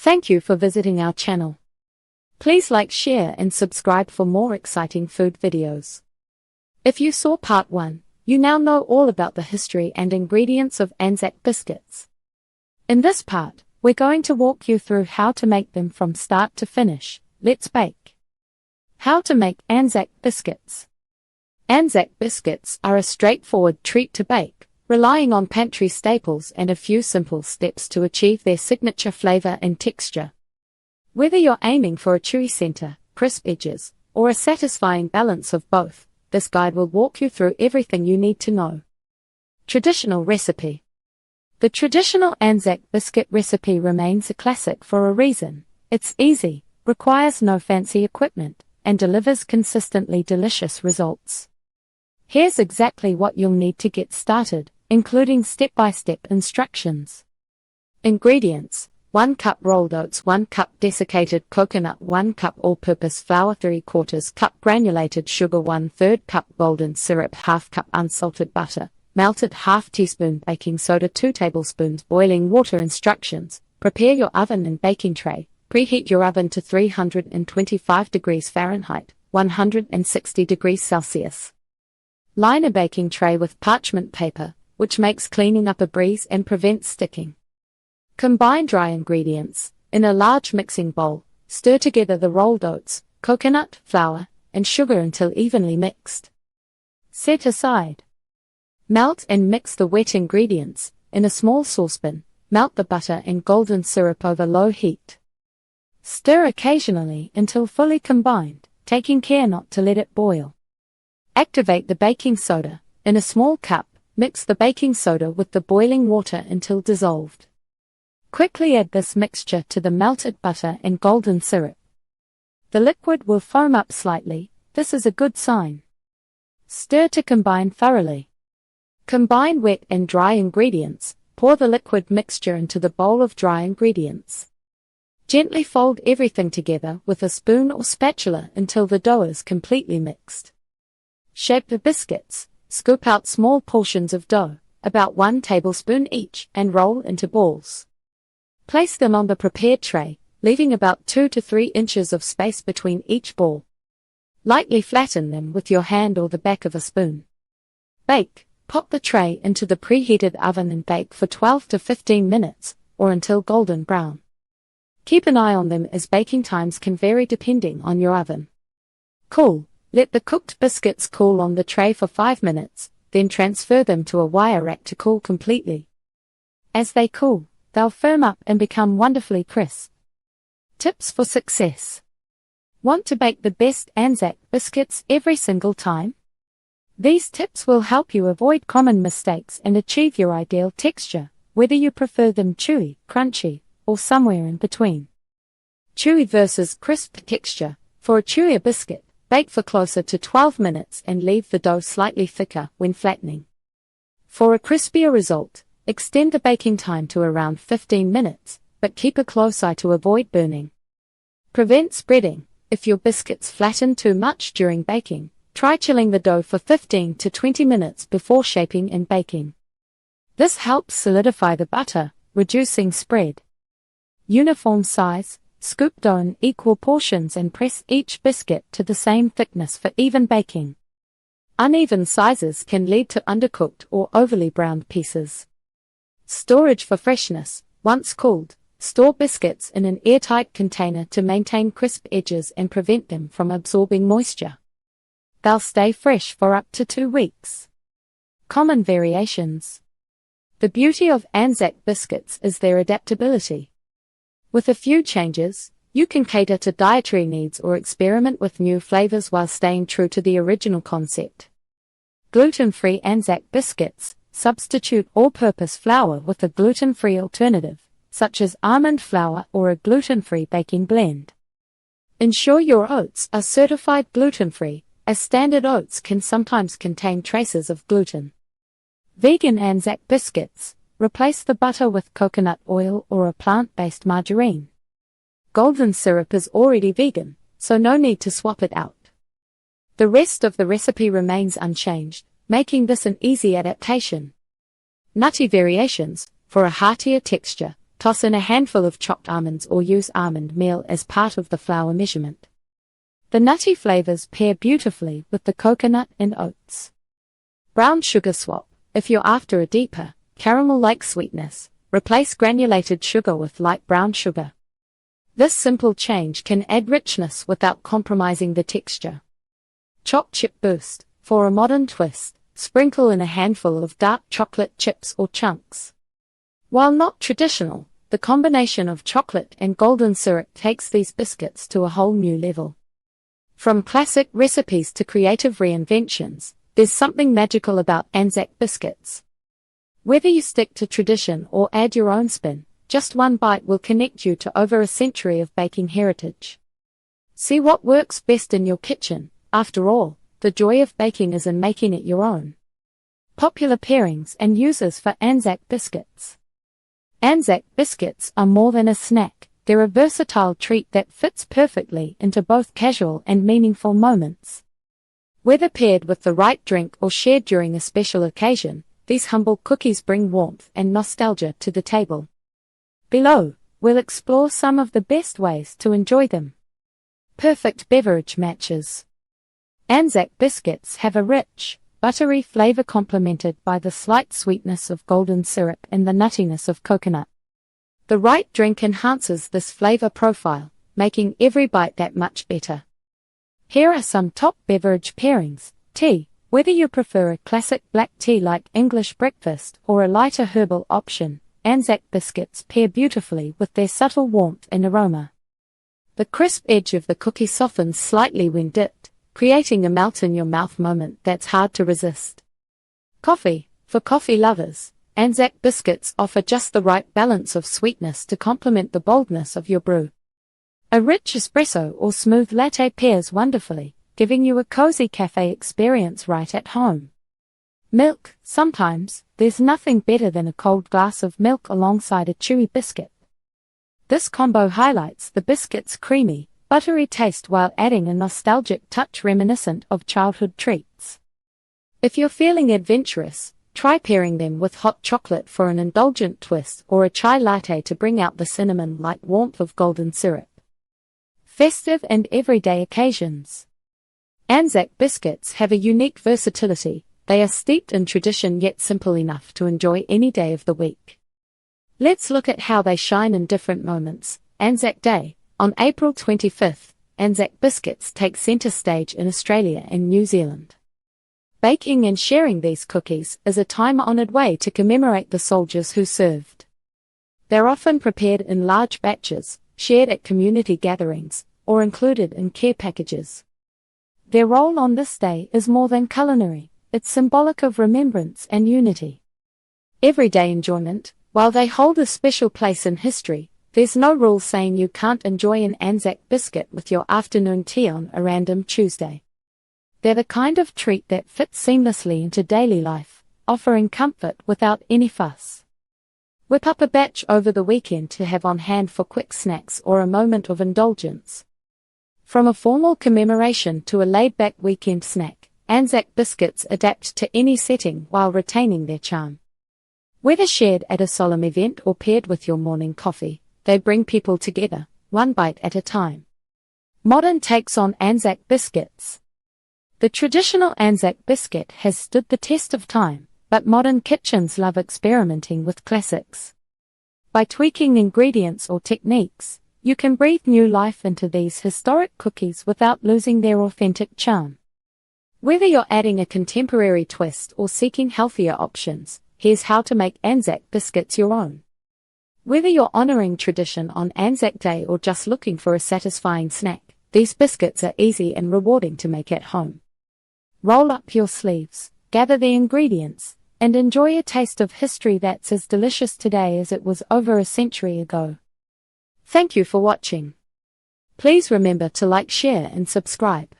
Thank you for visiting our channel. Please like, share and subscribe for more exciting food videos. If you saw part 1, you now know all about the history and ingredients of Anzac biscuits. In this part, we're going to walk you through how to make them from start to finish. Let's bake. How to make Anzac biscuits. Anzac biscuits are a straightforward treat to bake, relying on pantry staples and a few simple steps to achieve their signature flavor and texture. Whether you're aiming for a chewy center, crisp edges, or a satisfying balance of both, this guide will walk you through everything you need to know. Traditional recipe. The traditional Anzac biscuit recipe remains a classic for a reason. It's easy, requires no fancy equipment, and delivers consistently delicious results. Here's exactly what you'll need to get started, including step-by-step instructions. Ingredients: 1 cup rolled oats, 1 cup desiccated coconut, 1 cup all-purpose flour, 3/4 cup granulated sugar, 1/3 cup golden syrup, 1/2 cup unsalted butter, melted 1/2 teaspoon baking soda, 2 tablespoons boiling water. Instructions: prepare your oven and baking tray. Preheat your oven to 325 degrees Fahrenheit, 160 degrees Celsius. Line a baking tray with parchment paper, which makes cleaning up a breeze and prevents sticking. Combine dry ingredients. In a large mixing bowl, stir together the rolled oats, coconut, flour, and sugar until evenly mixed. Set aside. Melt and mix the wet ingredients. In a small saucepan, melt the butter and golden syrup over low heat. Stir occasionally until fully combined, taking care not to let it boil. Activate the baking soda. In a small cup, mix the baking soda with the boiling water until dissolved. Quickly add this mixture to the melted butter and golden syrup. The liquid will foam up slightly. This is a good sign. Stir to combine thoroughly. Combine wet and dry ingredients. Pour the liquid mixture into the bowl of dry ingredients. Gently fold everything together with a spoon or spatula until the dough is completely mixed. Shape the biscuits. Scoop out small portions of dough, about 1 tablespoon each, and roll into balls. Place them on the prepared tray, leaving about 2 to 3 inches of space between each ball. Lightly flatten them with your hand or the back of a spoon. Bake. Pop the tray into the preheated oven and bake for 12 to 15 minutes, or until golden brown. Keep an eye on them as baking times can vary depending on your oven. Cool. Let the cooked biscuits cool on the tray for 5 minutes, then transfer them to a wire rack to cool completely. As they cool, they'll firm up and become wonderfully crisp. Tips for success. Want to bake the best Anzac biscuits every single time? These tips will help you avoid common mistakes and achieve your ideal texture, whether you prefer them chewy, crunchy, or somewhere in between. Chewy versus crisp texture. For a chewier biscuit, bake for closer to 12 minutes and leave the dough slightly thicker when flattening. For a crispier result, extend the baking time to around 15 minutes, but keep a close eye to avoid burning. Prevent spreading. If your biscuits flatten too much during baking, try chilling the dough for 15 to 20 minutes before shaping and baking. This helps solidify the butter, reducing spread. Uniform size. Scoop dough in equal portions and press each biscuit to the same thickness for even baking. Uneven sizes can lead to undercooked or overly browned pieces. Storage for freshness. Once cooled, store biscuits in an airtight container to maintain crisp edges and prevent them from absorbing moisture. They'll stay fresh for up to 2 weeks. Common variations. The beauty of Anzac biscuits is their adaptability. With a few changes, you can cater to dietary needs or experiment with new flavors while staying true to the original concept. Gluten-free Anzac biscuits. Substitute all-purpose flour with a gluten-free alternative, such as almond flour or a gluten-free baking blend. Ensure your oats are certified gluten-free, as standard oats can sometimes contain traces of gluten. Vegan Anzac biscuits. Replace the butter with coconut oil or a plant-based margarine. Golden syrup is already vegan, so no need to swap it out. The rest of the recipe remains unchanged, making this an easy adaptation. Nutty variations. For a heartier texture, Toss in a handful of chopped almonds or use almond meal as part of the flour measurement. The nutty flavors pair beautifully with the coconut and oats. Brown sugar swap. If you're after a deeper, caramel-like sweetness, replace granulated sugar with light brown sugar. This simple change can add richness without compromising the texture. Chocolate chip boost. For a modern twist, sprinkle in a handful of dark chocolate chips or chunks. While not traditional, the combination of chocolate and golden syrup takes these biscuits to a whole new level. From classic recipes to creative reinventions, there's something magical about Anzac biscuits. Whether you stick to tradition or add your own spin, just one bite will connect you to over a century of baking heritage. See what works best in your kitchen. After all, the joy of baking is in making it your own. Popular pairings and uses for Anzac biscuits. Anzac biscuits are more than a snack. They're a versatile treat that fits perfectly into both casual and meaningful moments. Whether paired with the right drink or shared during a special occasion, these humble cookies bring warmth and nostalgia to the table. Below, we'll explore some of the best ways to enjoy them. Perfect beverage matches. Anzac biscuits have a rich, buttery flavor complemented by the slight sweetness of golden syrup and the nuttiness of coconut. The right drink enhances this flavor profile, making every bite that much better. Here are some top beverage pairings. Tea. Whether you prefer a classic black tea like English breakfast or a lighter herbal option, Anzac biscuits pair beautifully with their subtle warmth and aroma. The crisp edge of the cookie softens slightly when dipped, creating a melt-in-your-mouth moment that's hard to resist. Coffee. For coffee lovers, Anzac biscuits offer just the right balance of sweetness to complement the boldness of your brew. A rich espresso or smooth latte pairs wonderfully, giving you a cozy cafe experience right at home. Milk. Sometimes, there's nothing better than a cold glass of milk alongside a chewy biscuit. This combo highlights the biscuit's creamy, buttery taste while adding a nostalgic touch reminiscent of childhood treats. If you're feeling adventurous, try pairing them with hot chocolate for an indulgent twist or a chai latte to bring out the cinnamon-like warmth of golden syrup. Festive and everyday occasions. Anzac biscuits have a unique versatility. They are steeped in tradition yet simple enough to enjoy any day of the week. Let's look at how they shine in different moments. Anzac Day. On April 25th, Anzac biscuits take center stage in Australia and New Zealand. Baking and sharing these cookies is a time-honored way to commemorate the soldiers who served. They're often prepared in large batches, shared at community gatherings, or included in care packages. Their role on this day is more than culinary, it's symbolic of remembrance and unity. Everyday enjoyment. While they hold a special place in history, there's no rule saying you can't enjoy an Anzac biscuit with your afternoon tea on a random Tuesday. They're the kind of treat that fits seamlessly into daily life, offering comfort without any fuss. Whip up a batch over the weekend to have on hand for quick snacks or a moment of indulgence. From a formal commemoration to a laid-back weekend snack, Anzac biscuits adapt to any setting while retaining their charm. Whether shared at a solemn event or paired with your morning coffee, they bring people together, one bite at a time. Modern takes on Anzac biscuits. The traditional Anzac biscuit has stood the test of time, but modern kitchens love experimenting with classics. By tweaking ingredients or techniques, you can breathe new life into these historic cookies without losing their authentic charm. Whether you're adding a contemporary twist or seeking healthier options, here's how to make Anzac biscuits your own. Whether you're honoring tradition on Anzac Day or just looking for a satisfying snack, these biscuits are easy and rewarding to make at home. Roll up your sleeves, gather the ingredients, and enjoy a taste of history that's as delicious today as it was over a century ago. Thank you for watching. Please remember to like, share, and subscribe.